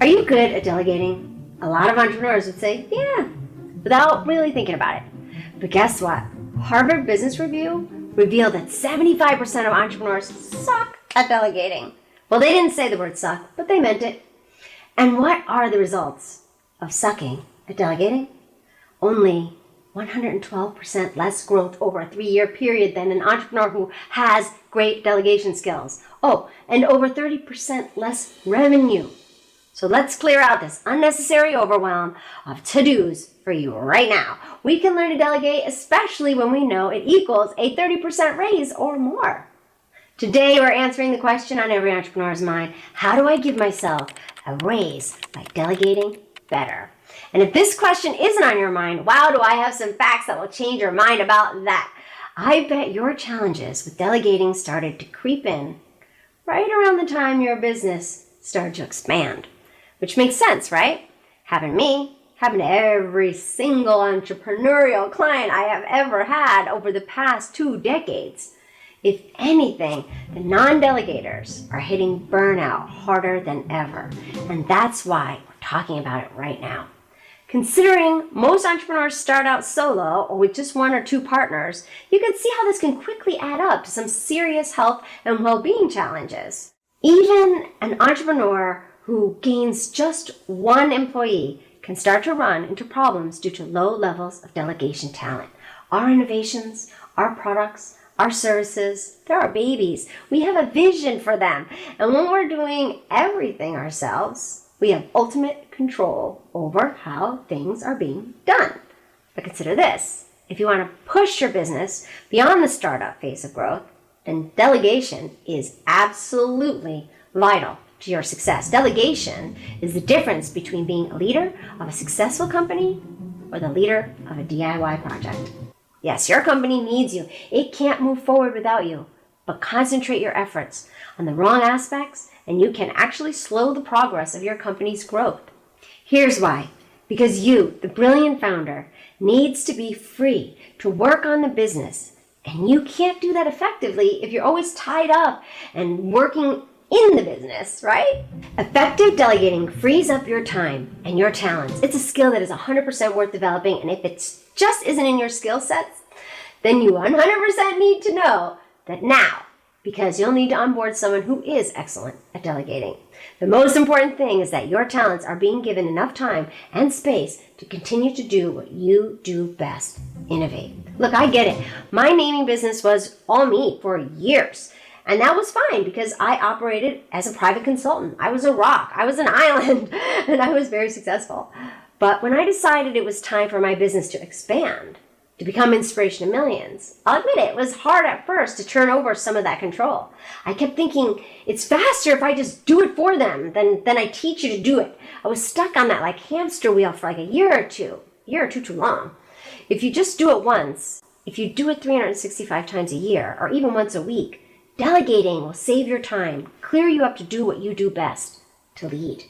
Are you good at delegating? A lot of entrepreneurs would say, yeah, without really thinking about it. But guess what? Harvard Business Review revealed that 75% of entrepreneurs suck at delegating. Well, they didn't say the word suck, but they meant it. And what are the results of sucking at delegating? Only 112% less growth over a 3-year period than an entrepreneur who has great delegation skills. Oh, and over 30% less revenue. So let's clear out this unnecessary overwhelm of to-dos for you right now. We can learn to delegate, especially when we know it equals a 30% raise or more. Today, we're answering the question on every entrepreneur's mind: how do I give myself a raise by delegating better? And if this question isn't on your mind, wow, do I have some facts that will change your mind about that. I bet your challenges with delegating started to creep in right around the time your business started to expand. Which makes sense, right? Happened to me, happened to every single entrepreneurial client I have ever had over the past 2 decades. If anything, the non-delegators are hitting burnout harder than ever. And that's why we're talking about it right now. Considering most entrepreneurs start out solo or with just 1 or 2 partners, you can see how this can quickly add up to some serious health and well-being challenges. Even an entrepreneur who gains just 1 employee can start to run into problems due to low levels of delegation talent. Our innovations, our products, our services, they're our babies. We have a vision for them. And when we're doing everything ourselves, we have ultimate control over how things are being done. But consider this: if you want to push your business beyond the startup phase of growth, then delegation is absolutely vital to your success. Delegation is the difference between being a leader of a successful company or the leader of a DIY project. Yes, your company needs you. It can't move forward without you. But concentrate your efforts on the wrong aspects and you can actually slow the progress of your company's growth. Here's why. Because you, the brilliant founder, needs to be free to work on the business. And you can't do that effectively if you're always tied up and working in the business, right? Effective delegating frees up your time and your talents. It's a skill that is 100% worth developing, and if it just isn't in your skill sets, then you 100% need to know that now, because you'll need to onboard someone who is excellent at delegating. The most important thing is that your talents are being given enough time and space to continue to do what you do best: innovate. Look, I get it. My naming business was all me for years. And that was fine because I operated as a private consultant. I was a rock. I was an island. And I was very successful. But when I decided it was time for my business to expand, to become inspiration to millions, I'll admit it was hard at first to turn over some of that control. I kept thinking, it's faster if I just do it for them than I teach you to do it. I was stuck on that like hamster wheel for like a year or two too long. If you just do it once, if you do it 365 times a year or even once a week, delegating will save your time, clear you up to do what you do best, to lead.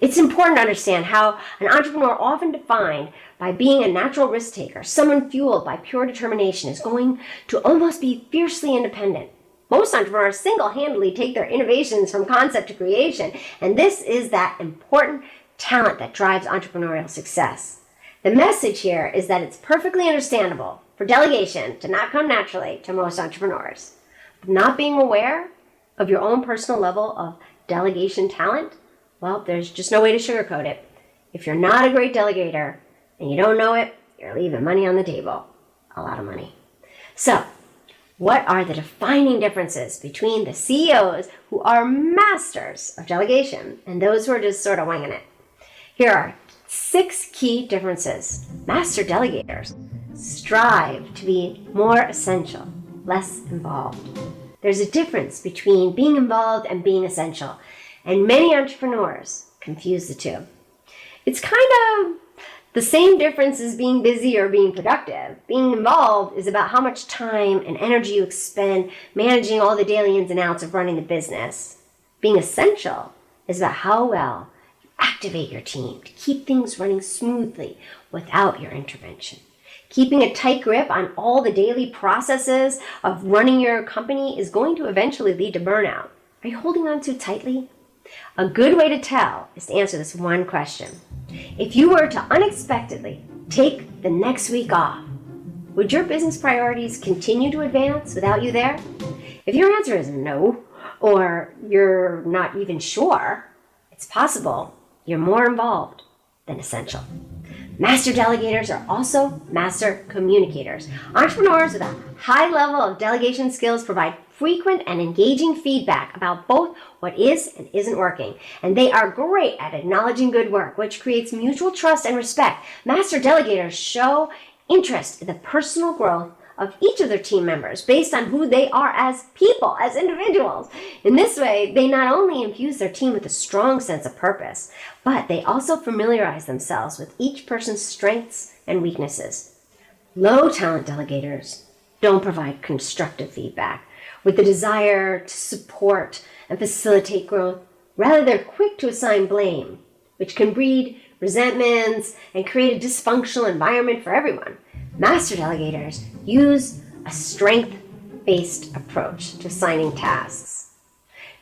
It's important to understand how an entrepreneur, often defined by being a natural risk taker, someone fueled by pure determination, is going to almost be fiercely independent. Most entrepreneurs single-handedly take their innovations from concept to creation, and this is that important talent that drives entrepreneurial success. The message here is that it's perfectly understandable for delegation to not come naturally to most entrepreneurs. Not being aware of your own personal level of delegation talent, well, there's just no way to sugarcoat it. If you're not a great delegator and you don't know it, you're leaving money on the table. A lot of money. So, what are the defining differences between the CEOs who are masters of delegation and those who are just sort of winging it? Here are 6 key differences. Master delegators strive to be more essential, less involved. There's a difference between being involved and being essential, and many entrepreneurs confuse the two. It's kind of the same difference as being busy or being productive. Being involved is about how much time and energy you expend managing all the daily ins and outs of running the business. Being essential is about how well you activate your team to keep things running smoothly without your intervention. Keeping a tight grip on all the daily processes of running your company is going to eventually lead to burnout. Are you holding on too tightly? A good way to tell is to answer this one question. If you were to unexpectedly take the next week off, would your business priorities continue to advance without you there? If your answer is no, or you're not even sure, it's possible you're more involved than essential. Master delegators are also master communicators. Entrepreneurs with a high level of delegation skills provide frequent and engaging feedback about both what is and isn't working. And they are great at acknowledging good work, which creates mutual trust and respect. Master delegators show interest in the personal growth of each of their team members based on who they are as people, as individuals. In this way, they not only infuse their team with a strong sense of purpose, but they also familiarize themselves with each person's strengths and weaknesses. Low talent delegators don't provide constructive feedback with the desire to support and facilitate growth. Rather, they're quick to assign blame, which can breed resentments and create a dysfunctional environment for everyone. Master delegators use a strength-based approach to assigning tasks.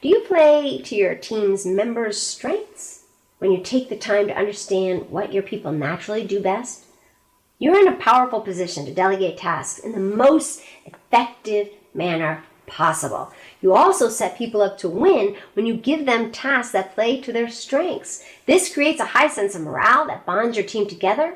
Do you play to your team's members' strengths when you take the time to understand what your people naturally do best? You're in a powerful position to delegate tasks in the most effective manner possible. You also set people up to win when you give them tasks that play to their strengths. This creates a high sense of morale that bonds your team together.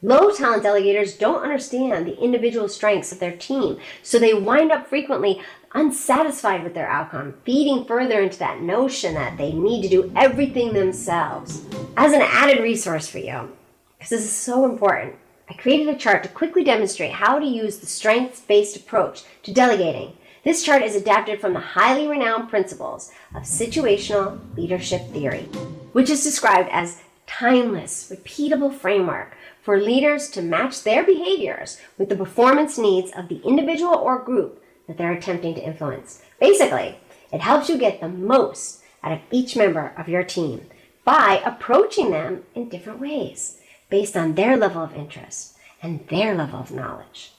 Low talent delegators don't understand the individual strengths of their team, so they wind up frequently unsatisfied with their outcome, feeding further into that notion that they need to do everything themselves. As an added resource for you, because this is so important, I created a chart to quickly demonstrate how to use the strengths-based approach to delegating. This chart is adapted from the highly renowned principles of situational leadership theory, which is described as timeless, repeatable framework for leaders to match their behaviors with the performance needs of the individual or group that they're attempting to influence. Basically, it helps you get the most out of each member of your team by approaching them in different ways based on their level of interest and their level of knowledge.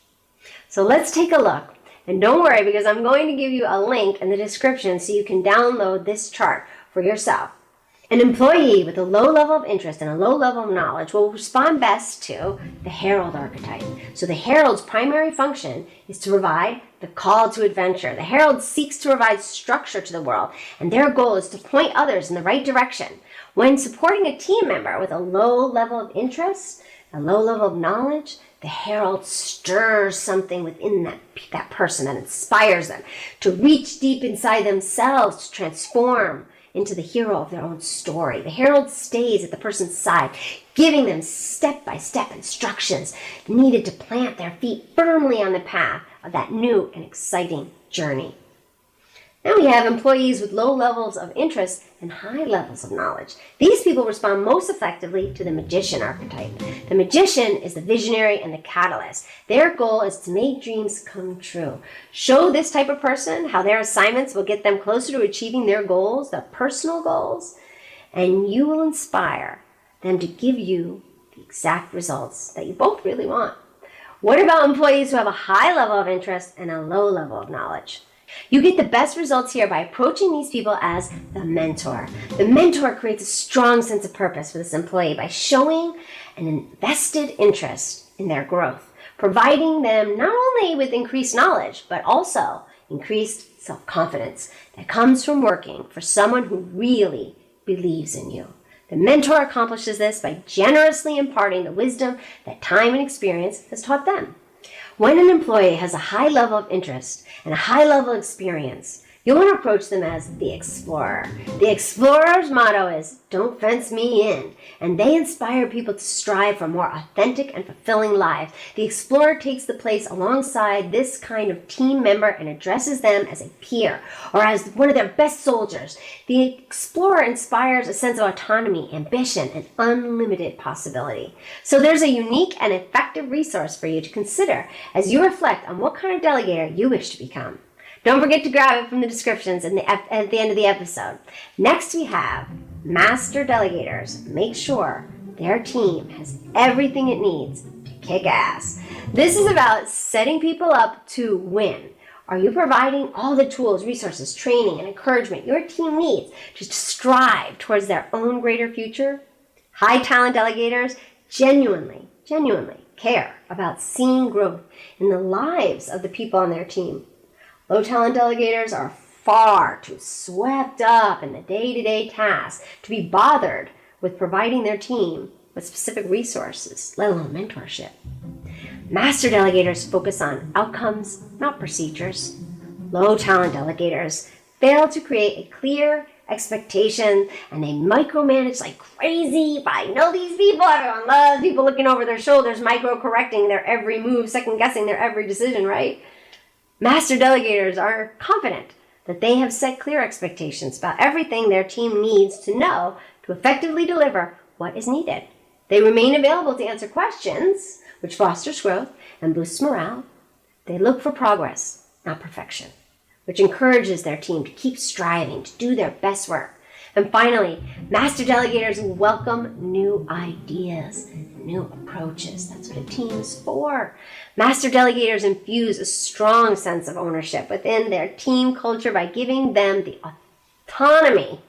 So let's take a look. And don't worry, because I'm going to give you a link in the description so you can download this chart for yourself. An employee with a low level of interest and a low level of knowledge will respond best to the Herald archetype. So the Herald's primary function is to provide the call to adventure. The Herald seeks to provide structure to the world, and their goal is to point others in the right direction. When supporting a team member with a low level of interest, a low level of knowledge, the Herald stirs something within that person that inspires them to reach deep inside themselves to transform into the hero of their own story. The Herald stays at the person's side, giving them step-by-step instructions needed to plant their feet firmly on the path of that new and exciting journey. Now we have employees with low levels of interest and high levels of knowledge. These people respond most effectively to the magician archetype. The magician is the visionary and the catalyst. Their goal is to make dreams come true. Show this type of person how their assignments will get them closer to achieving their goals, their personal goals, and you will inspire them to give you the exact results that you both really want. What about employees who have a high level of interest and a low level of knowledge? You get the best results here by approaching these people as the mentor. The mentor creates a strong sense of purpose for this employee by showing an invested interest in their growth, providing them not only with increased knowledge, but also increased self-confidence that comes from working for someone who really believes in you. The mentor accomplishes this by generously imparting the wisdom that time and experience has taught them. When an employee has a high level of interest and a high level of experience, you'll want to approach them as the explorer. The explorer's motto is, "Don't fence me in," and they inspire people to strive for more authentic and fulfilling lives. The explorer takes the place alongside this kind of team member and addresses them as a peer or as one of their best soldiers. The explorer inspires a sense of autonomy, ambition, and unlimited possibility. So there's a unique and effective resource for you to consider as you reflect on what kind of delegator you wish to become. Don't forget to grab it from the descriptions at the end of the episode. Next, we have master delegators. Make sure their team has everything it needs to kick ass. This is about setting people up to win. Are you providing all the tools, resources, training, and encouragement your team needs to strive towards their own greater future? High talent delegators genuinely care about seeing growth in the lives of the people on their team. Low talent delegators are far too swept up in the day-to-day tasks to be bothered with providing their team with specific resources, let alone mentorship. Master delegators focus on outcomes, not procedures. Low talent delegators fail to create a clear expectation, and they micromanage like crazy. I know these people. Everyone loves people looking over their shoulders, micro-correcting their every move, second-guessing their every decision, right? Master delegators are confident that they have set clear expectations about everything their team needs to know to effectively deliver what is needed. They remain available to answer questions, which fosters growth and boosts morale. They look for progress, not perfection, which encourages their team to keep striving to do their best work. And finally, master delegators welcome new ideas, new approaches. That's what a team is for. Master delegators infuse a strong sense of ownership within their team culture by giving them the autonomy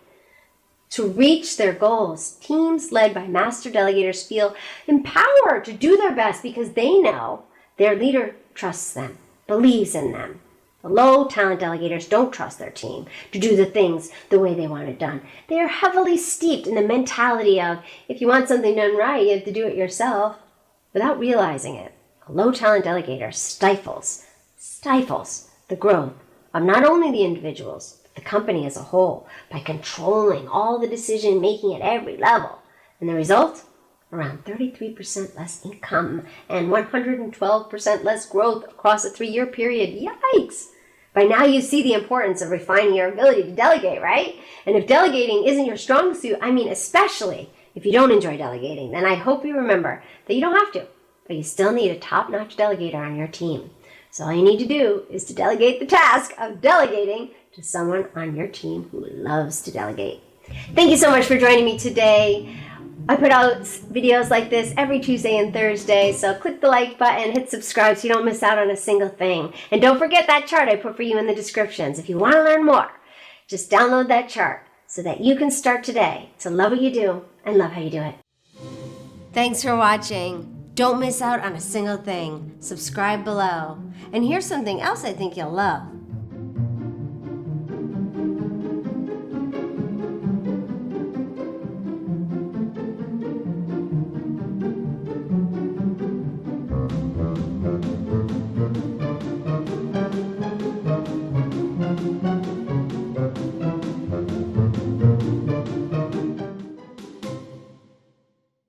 to reach their goals. Teams led by master delegators feel empowered to do their best because they know their leader trusts them, believes in them. The low talent delegators don't trust their team to do the things the way they want it done. They are heavily steeped in the mentality of, if you want something done right, you have to do it yourself, without realizing it. A low talent delegator stifles the growth of not only the individuals, the company as a whole, by controlling all the decision making at every level. And the result? Around 33% less income and 112% less growth across a 3-year period. Yikes! By now you see the importance of refining your ability to delegate, right? And if delegating isn't your strong suit, especially if you don't enjoy delegating, then I hope you remember that you don't have to, but you still need a top-notch delegator on your team. So all you need to do is to delegate the task of delegating to someone on your team who loves to delegate. Thank you so much for joining me today. I put out videos like this every Tuesday and Thursday, so click the like button, hit subscribe so you don't miss out on a single thing. And don't forget that chart I put for you in the descriptions. If you want to learn more, just download that chart so that you can start today to love what you do and love how you do it. Thanks for watching. Don't miss out on a single thing. Subscribe below. And here's something else I think you'll love.